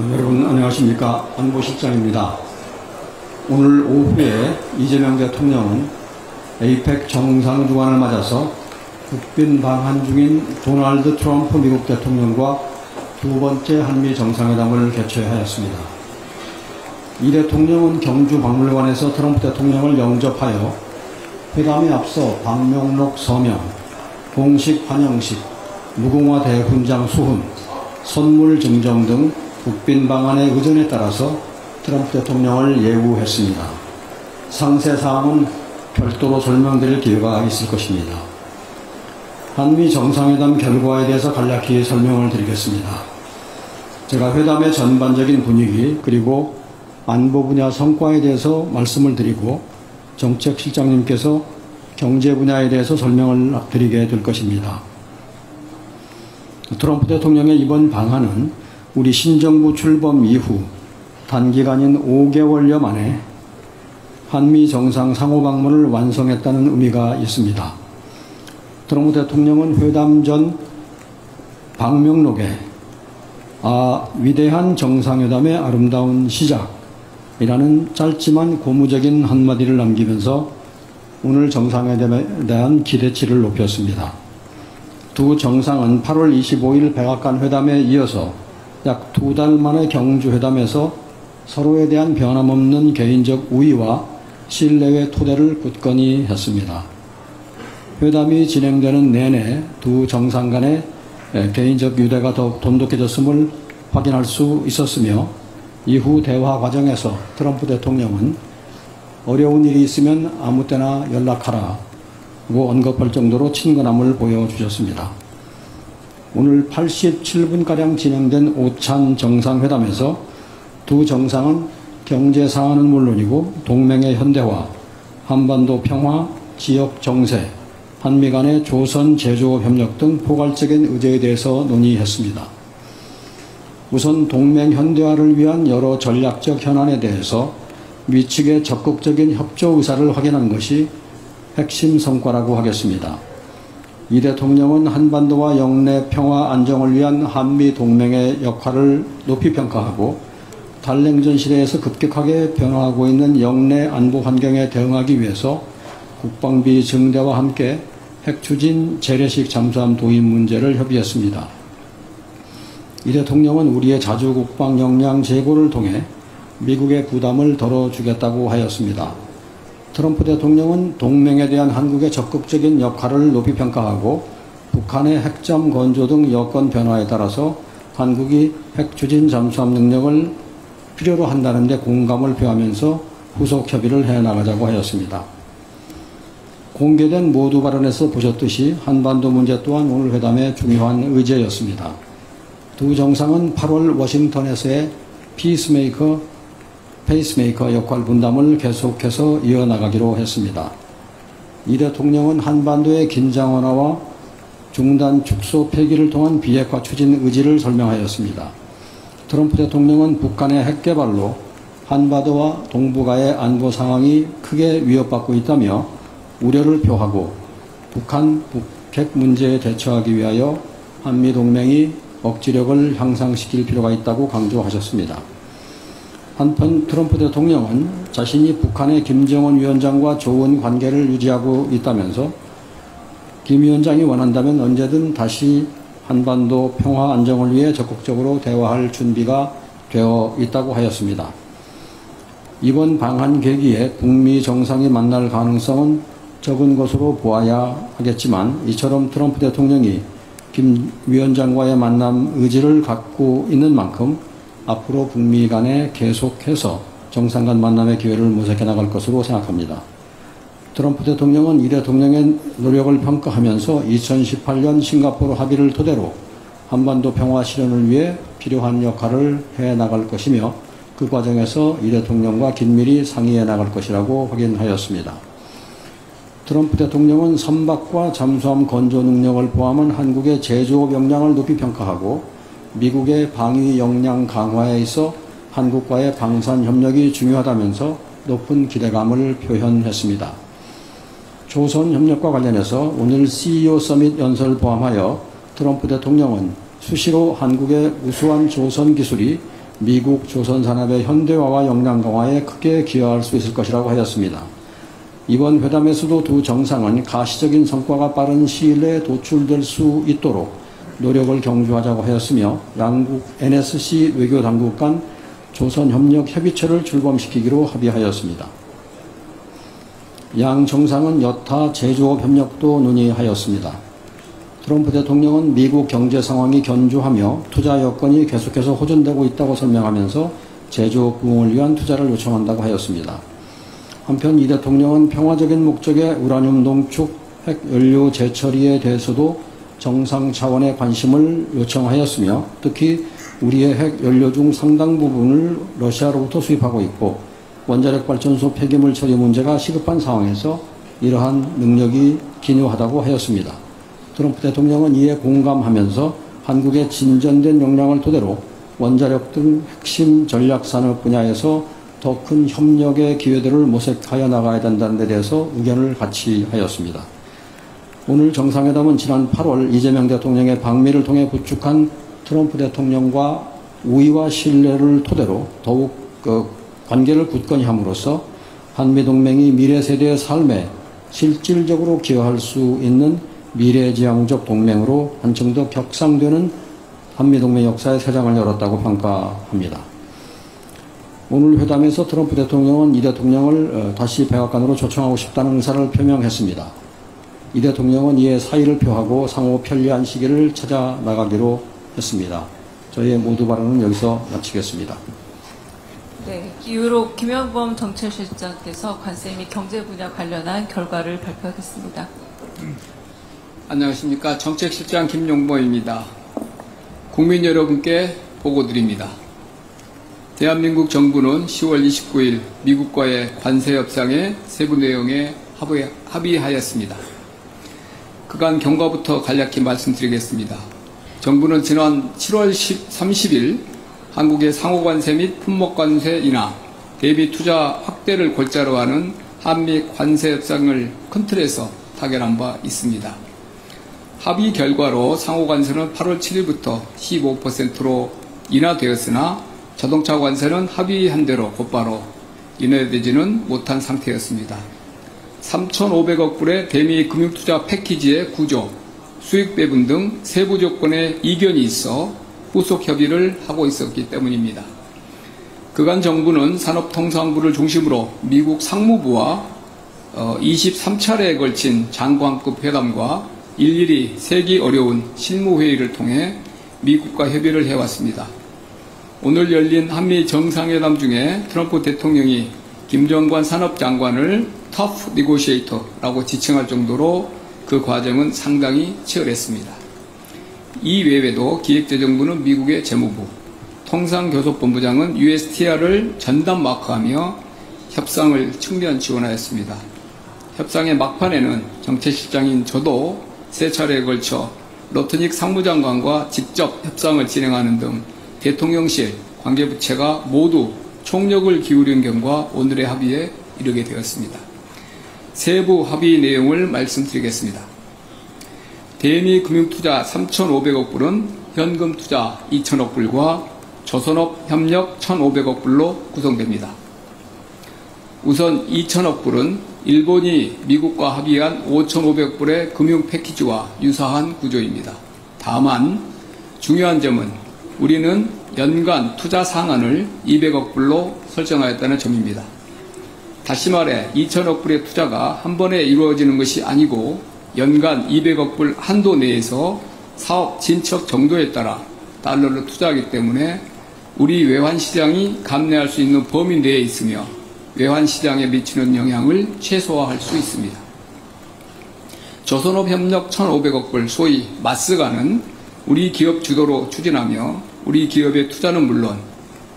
여러분 안녕하십니까. 안보실장입니다. 오늘 오후에 이재명 대통령은 에이펙 정상주간을 맞아서 국빈 방한 중인 도널드 트럼프 미국 대통령과 두 번째 한미 정상회담을 개최하였습니다. 이 대통령은 경주 박물관에서 트럼프 대통령을 영접하여 회담에 앞서 방명록 서명, 공식 환영식, 무궁화 대훈장 수훈, 선물 증정 등 국빈 방한의 의전에 따라서 트럼프 대통령을 예우했습니다. 상세 사항은 별도로 설명드릴 기회가 있을 것입니다. 한미 정상회담 결과에 대해서 간략히 설명을 드리겠습니다. 제가 회담의 전반적인 분위기 그리고 안보 분야 성과에 대해서 말씀을 드리고 정책실장님께서 경제 분야에 대해서 설명을 드리게 될 것입니다. 트럼프 대통령의 이번 방한은 우리 신정부 출범 이후 단기간인 5개월여 만에 한미 정상 상호방문을 완성했다는 의미가 있습니다. 트럼프 대통령은 회담 전 방명록에 위대한 정상회담의 아름다운 시작이라는 짧지만 고무적인 한마디를 남기면서 오늘 정상회담에 대한 기대치를 높였습니다. 두 정상은 8월 25일 백악관 회담에 이어서 약 2달 만의 경주회담에서 서로에 대한 변함없는 개인적 우위와 신뢰의 토대를 굳건히 했습니다. 회담이 진행되는 내내 두 정상 간의 개인적 유대가 더욱 돈독해졌음을 확인할 수 있었으며 이후 대화 과정에서 트럼프 대통령은 어려운 일이 있으면 아무 때나 연락하라고 언급할 정도로 친근함을 보여주셨습니다. 오늘 87분가량 진행된 오찬 정상회담에서 두 정상은 경제 사안은 물론이고 동맹의 현대화, 한반도 평화, 지역 정세, 한미 간의 조선 제조업 협력 등 포괄적인 의제에 대해서 논의했습니다. 우선 동맹 현대화를 위한 여러 전략적 현안에 대해서 미측의 적극적인 협조 의사를 확인한 것이 핵심 성과라고 하겠습니다. 이 대통령은 한반도와 영내 평화 안정을 위한 한미 동맹의 역할을 높이 평가하고 달냉전 시대에서 급격하게 변화하고 있는 영내 안보 환경에 대응하기 위해서 국방비 증대와 함께 핵추진 재래식 잠수함 도입 문제를 협의했습니다. 이 대통령은 우리의 자주 국방 역량 제고를 통해 미국의 부담을 덜어주겠다고 하였습니다. 트럼프 대통령은 동맹에 대한 한국의 적극적인 역할을 높이 평가하고 북한의 핵잠 건조 등 여건 변화에 따라서 한국이 핵추진 잠수함 능력을 필요로 한다는 데 공감을 표하면서 후속 협의를 해나가자고 하였습니다. 공개된 모두 발언에서 보셨듯이 한반도 문제 또한 오늘 회담의 중요한 의제였습니다. 두 정상은 8월 워싱턴에서의 페이스메이커 역할 분담을 계속해서 이어나가기로 했습니다. 이 대통령은 한반도의 긴장 완화와 중단 축소 폐기를 통한 비핵화 추진 의지를 설명하였습니다. 트럼프 대통령은 북한의 핵 개발로 한반도와 동북아의 안보 상황이 크게 위협받고 있다며 우려를 표하고 북한 북핵 문제에 대처하기 위하여 한미 동맹이 억지력을 향상시킬 필요가 있다고 강조하셨습니다. 한편 트럼프 대통령은 자신이 북한의 김정은 위원장과 좋은 관계를 유지하고 있다면서 김 위원장이 원한다면 언제든 다시 한반도 평화 안정을 위해 적극적으로 대화할 준비가 되어 있다고 하였습니다. 이번 방한 계기에 북미 정상이 만날 가능성은 적은 것으로 보아야 하겠지만 이처럼 트럼프 대통령이 김 위원장과의 만남 의지를 갖고 있는 만큼 앞으로 북미 간에 계속해서 정상 간 만남의 기회를 모색해 나갈 것으로 생각합니다. 트럼프 대통령은 이 대통령의 노력을 평가하면서 2018년 싱가포르 합의를 토대로 한반도 평화 실현을 위해 필요한 역할을 해 나갈 것이며 그 과정에서 이 대통령과 긴밀히 상의해 나갈 것이라고 확인하였습니다. 트럼프 대통령은 선박과 잠수함 건조 능력을 포함한 한국의 제조업 역량을 높이 평가하고 미국의 방위 역량 강화에 있어 한국과의 방산 협력이 중요하다면서 높은 기대감을 표현했습니다. 조선 협력과 관련해서 오늘 CEO 서밋 연설을 포함하여 트럼프 대통령은 수시로 한국의 우수한 조선 기술이 미국 조선산업의 현대화와 역량 강화에 크게 기여할 수 있을 것이라고 하였습니다. 이번 회담에서도 두 정상은 가시적인 성과가 빠른 시일 내에 도출될 수 있도록 노력을 경주하자고 하였으며 양국 NSC 외교당국 간 조선협력협의체를 출범시키기로 합의하였습니다. 양 정상은 여타 제조업 협력도 논의하였습니다. 트럼프 대통령은 미국 경제 상황이 견조하며 투자 여건이 계속해서 호전되고 있다고 설명하면서 제조업 부흥을 위한 투자를 요청한다고 하였습니다. 한편 이 대통령은 평화적인 목적의 우라늄 농축 핵 연료 재처리에 대해서도 정상 차원의 관심을 요청하였으며 특히 우리의 핵 연료 중 상당 부분을 러시아로부터 수입하고 있고 원자력 발전소 폐기물 처리 문제가 시급한 상황에서 이러한 능력이 기묘하다고 하였습니다. 트럼프 대통령은 이에 공감하면서 한국의 진전된 역량을 토대로 원자력 등 핵심 전략 산업 분야에서 더 큰 협력의 기회들을 모색하여 나가야 된다는 데 대해서 의견을 같이 하였습니다. 오늘 정상회담은 지난 8월 이재명 대통령의 방미를 통해 구축한 트럼프 대통령과 우위와 신뢰를 토대로 더욱 관계를 굳건히 함으로써 한미동맹이 미래 세대의 삶에 실질적으로 기여할 수 있는 미래지향적 동맹으로 한층 더 격상되는 한미동맹 역사의 새 장을 열었다고 평가합니다. 오늘 회담에서 트럼프 대통령은 이 대통령을 다시 백악관으로 초청하고 싶다는 의사를 표명했습니다. 이 대통령은 이에 사의를 표하고 상호 편리한 시기를 찾아 나가기로 했습니다. 저희의 모두 발언은 여기서 마치겠습니다. 네, 이후로 김영범 정책실장께서 관세 및 경제 분야 관련한 결과를 발표하겠습니다. 안녕하십니까. 정책실장 김용범입니다. 국민 여러분께 보고드립니다. 대한민국 정부는 10월 29일 미국과의 관세 협상의 세부 내용에 합의하였습니다. 그간 경과부터 간략히 말씀드리겠습니다. 정부는 지난 7월 30일 한국의 상호관세 및 품목관세 인하, 대비 투자 확대를 골자로 하는 한미 관세 협상을 큰 틀에서 타결한 바 있습니다. 합의 결과로 상호관세는 8월 7일부터 15%로 인하되었으나 자동차 관세는 합의한 대로 곧바로 인하되지는 못한 상태였습니다. 3,500억 불의 대미 금융투자 패키지의 구조, 수익 배분 등 세부 조건에 이견이 있어 후속 협의를 하고 있었기 때문입니다. 그간 정부는 산업통상부를 중심으로 미국 상무부와 23차례에 걸친 장관급 회담과 일일이 세기 어려운 실무회의를 통해 미국과 협의를 해왔습니다. 오늘 열린 한미 정상회담 중에 트럼프 대통령이 김정관 산업장관을 터프 니고시에이터라고 지칭할 정도로 그 과정은 상당히 치열했습니다. 이 외에도 기획재정부는 미국의 재무부, 통상교섭본부장은 USTR을 전담 마크하며 협상을 측면 지원하였습니다. 협상의 막판에는 정책실장인 저도 세 차례에 걸쳐 러트닉 상무장관과 직접 협상을 진행하는 등 대통령실 관계부처가 모두 총력을 기울인 결과 오늘의 합의에 이르게 되었습니다. 세부 합의 내용을 말씀드리겠습니다. 대미 금융투자 3,500억 불은 현금 투자 2,000억 불과 조선업 협력 1,500억 불로 구성됩니다. 우선 2,000억 불은 일본이 미국과 합의한 5,500억 불의 금융 패키지와 유사한 구조입니다. 다만 중요한 점은 우리는 연간 투자 상한을 200억 불로 설정하였다는 점입니다. 다시 말해 2,000억 불의 투자가 한 번에 이루어지는 것이 아니고 연간 200억 불 한도 내에서 사업 진척 정도에 따라 달러를 투자하기 때문에 우리 외환시장이 감내할 수 있는 범위 내에 있으며 외환시장에 미치는 영향을 최소화할 수 있습니다. 조선업 협력 1,500억 불 소위 마스가는 우리 기업 주도로 추진하며 우리 기업의 투자는 물론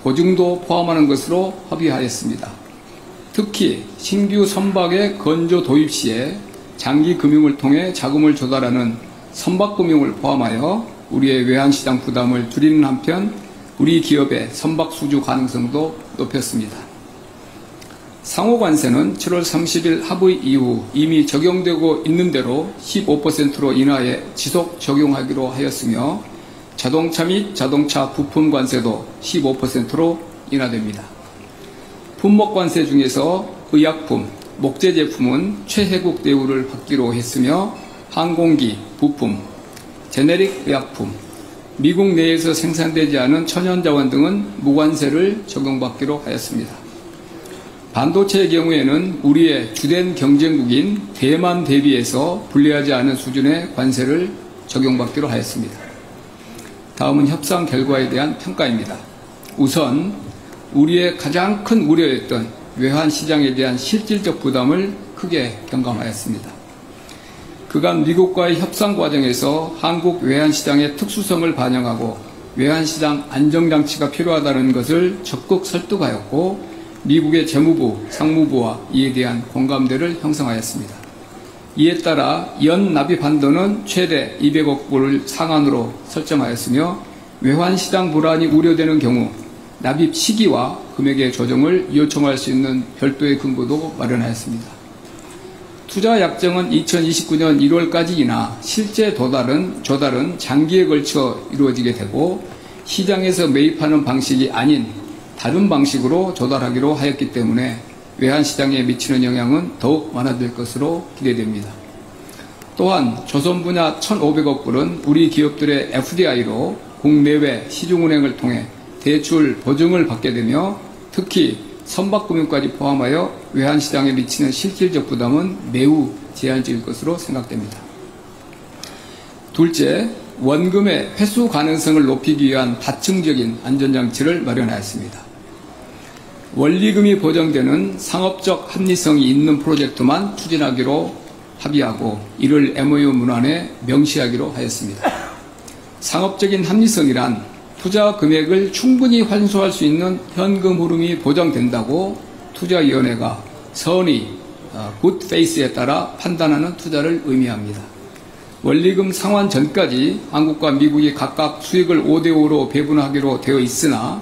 보증도 포함하는 것으로 합의하였습니다. 특히 신규 선박의 건조 도입 시에 장기 금융을 통해 자금을 조달하는 선박금융을 포함하여 우리의 외환시장 부담을 줄이는 한편 우리 기업의 선박 수주 가능성도 높였습니다. 상호관세는 7월 30일 합의 이후 이미 적용되고 있는 대로 15%로 인하해 지속 적용하기로 하였으며 자동차 및 자동차 부품 관세도 15%로 인하됩니다. 품목 관세 중에서 의약품, 목재 제품은 최혜국 대우를 받기로 했으며 항공기, 부품, 제네릭 의약품, 미국 내에서 생산되지 않은 천연자원 등은 무관세를 적용받기로 하였습니다. 반도체의 경우에는 우리의 주된 경쟁국인 대만 대비해서 불리하지 않은 수준의 관세를 적용받기로 하였습니다. 다음은 협상 결과에 대한 평가입니다. 우선 우리의 가장 큰 우려였던 외환 시장에 대한 실질적 부담을 크게 경감하였습니다. 그간 미국과의 협상 과정에서 한국 외환시장의 특수성을 반영하고 외환시장 안정장치가 필요하다는 것을 적극 설득하였고 미국의 재무부, 상무부와 이에 대한 공감대를 형성하였습니다. 이에 따라 연 납입 한도는 최대 200억 불을 상한으로 설정하였으며 외환시장 불안이 우려되는 경우 납입 시기와 금액의 조정을 요청할 수 있는 별도의 근거도 마련하였습니다. 투자 약정은 2029년 1월까지이나 실제 조달은 장기에 걸쳐 이루어지게 되고 시장에서 매입하는 방식이 아닌 다른 방식으로 조달하기로 하였기 때문에 외환시장에 미치는 영향은 더욱 완화될 것으로 기대됩니다. 또한 조선 분야 1,500억 불은 우리 기업들의 FDI로 국내외 시중은행을 통해 대출 보증을 받게 되며 특히 선박금융까지 포함하여 외환시장에 미치는 실질적 부담은 매우 제한적일 것으로 생각됩니다. 둘째, 원금의 회수 가능성을 높이기 위한 다층적인 안전장치를 마련하였습니다. 원리금이 보장되는 상업적 합리성이 있는 프로젝트만 추진하기로 합의하고 이를 MOU 문안에 명시하기로 하였습니다. 상업적인 합리성이란 투자 금액을 충분히 환수할 수 있는 현금 흐름이 보장된다고 투자위원회가 선의, good faith에 따라 판단하는 투자를 의미합니다. 원리금 상환 전까지 한국과 미국이 각각 수익을 5대5로 배분하기로 되어 있으나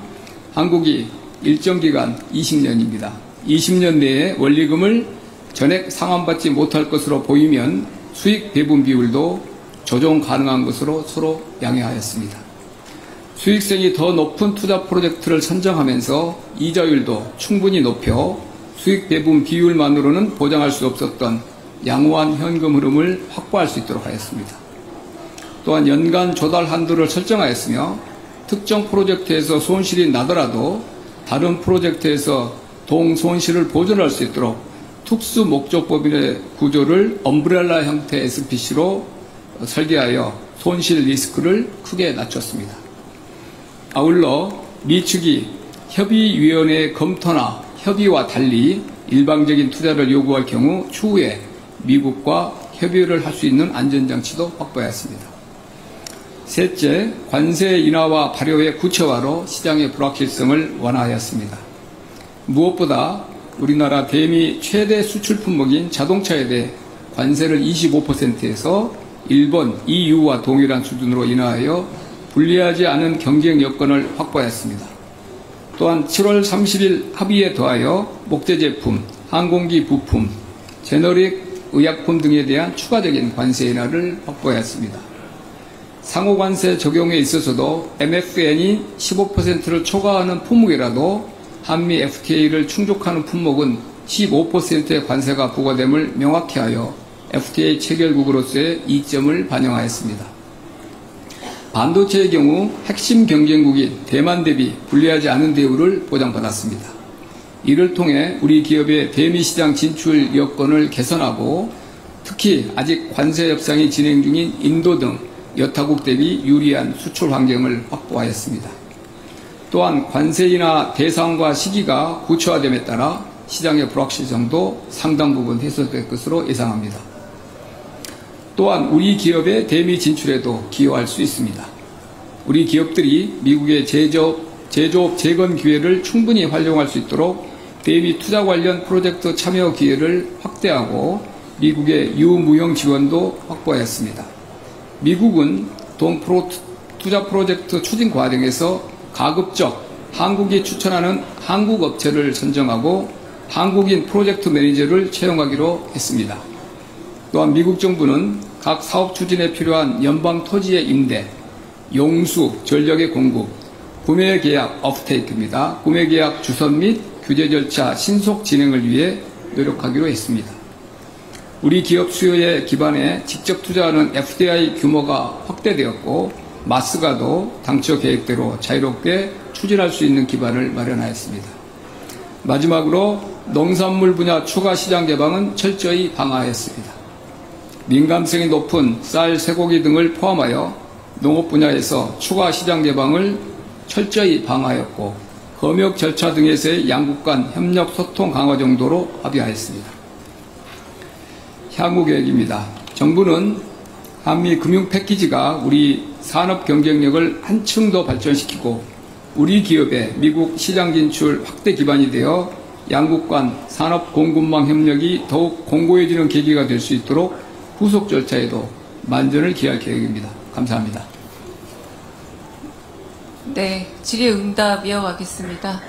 한국이 일정 기간 20년입니다. 20년 내에 원리금을 전액 상환받지 못할 것으로 보이면 수익 배분 비율도 조정 가능한 것으로 서로 양해하였습니다. 수익성이 더 높은 투자 프로젝트를 선정하면서 이자율도 충분히 높여 수익 배분 비율만으로는 보장할 수 없었던 양호한 현금 흐름을 확보할 수 있도록 하였습니다. 또한 연간 조달 한도를 설정하였으며 특정 프로젝트에서 손실이 나더라도 다른 프로젝트에서 동손실을 보존할 수 있도록 특수 목적법인의 구조를 엄브렐라 형태 SPC로 설계하여 손실 리스크를 크게 낮췄습니다. 아울러 미측이 협의위원회의 검토나 협의와 달리 일방적인 투자를 요구할 경우 추후에 미국과 협의를 할 수 있는 안전장치도 확보하였습니다. 셋째, 관세 인하와 발효의 구체화로 시장의 불확실성을 완화하였습니다. 무엇보다 우리나라 대미 최대 수출 품목인 자동차에 대해 관세를 25%에서 일본, EU와 동일한 수준으로 인하하여 불리하지 않은 경쟁 여건을 확보하였습니다. 또한 7월 30일 합의에 더하여 목재 제품, 항공기 부품, 제너릭 의약품 등에 대한 추가적인 관세 인하를 확보하였습니다. 상호 관세 적용에 있어서도 MFN이 15%를 초과하는 품목이라도 한미 FTA를 충족하는 품목은 15%의 관세가 부과됨을 명확히 하여 FTA 체결국으로서의 이점을 반영하였습니다. 반도체의 경우 핵심 경쟁국인 대만 대비 불리하지 않은 대우를 보장받았습니다. 이를 통해 우리 기업의 대미 시장 진출 여건을 개선하고 특히 아직 관세 협상이 진행 중인 인도 등 여타국 대비 유리한 수출 환경을 확보하였습니다. 또한 관세 인하 대상과 시기가 구체화됨에 따라 시장의 불확실성도 상당 부분 해소될 것으로 예상합니다. 또한 우리 기업의 대미 진출에도 기여할 수 있습니다. 우리 기업들이 미국의 제조업 재건 기회를 충분히 활용할 수 있도록 대미 투자 관련 프로젝트 참여 기회를 확대하고 미국의 유무형 지원도 확보하였습니다. 미국은 투자 프로젝트 추진 과정에서 가급적 한국이 추천하는 한국 업체를 선정하고 한국인 프로젝트 매니저를 채용하기로 했습니다. 또한 미국 정부는 각 사업 추진에 필요한 연방 토지의 임대, 용수, 전력의 공급, 구매 계약 업테이크입니다. 구매 계약 주선 및 규제 절차 신속 진행을 위해 노력하기로 했습니다. 우리 기업 수요에 기반해 직접 투자하는 FDI 규모가 확대되었고 마스가도 당초 계획대로 자유롭게 추진할 수 있는 기반을 마련하였습니다. 마지막으로 농산물 분야 추가 시장 개방은 철저히 방어하였습니다. 민감성이 높은 쌀, 쇠고기 등을 포함하여 농업 분야에서 추가 시장 개방을 철저히 방어하였고 검역 절차 등에서의 양국 간 협력 소통 강화 정도로 합의하였습니다. 향후 계획입니다. 정부는 한미 금융 패키지가 우리 산업 경쟁력을 한층 더 발전시키고 우리 기업의 미국 시장 진출 확대 기반이 되어 양국 간 산업 공급망 협력이 더욱 공고해지는 계기가 될 수 있도록 후속 절차에도 만전을 기할 계획입니다. 감사합니다. 네, 질의응답 이어가겠습니다.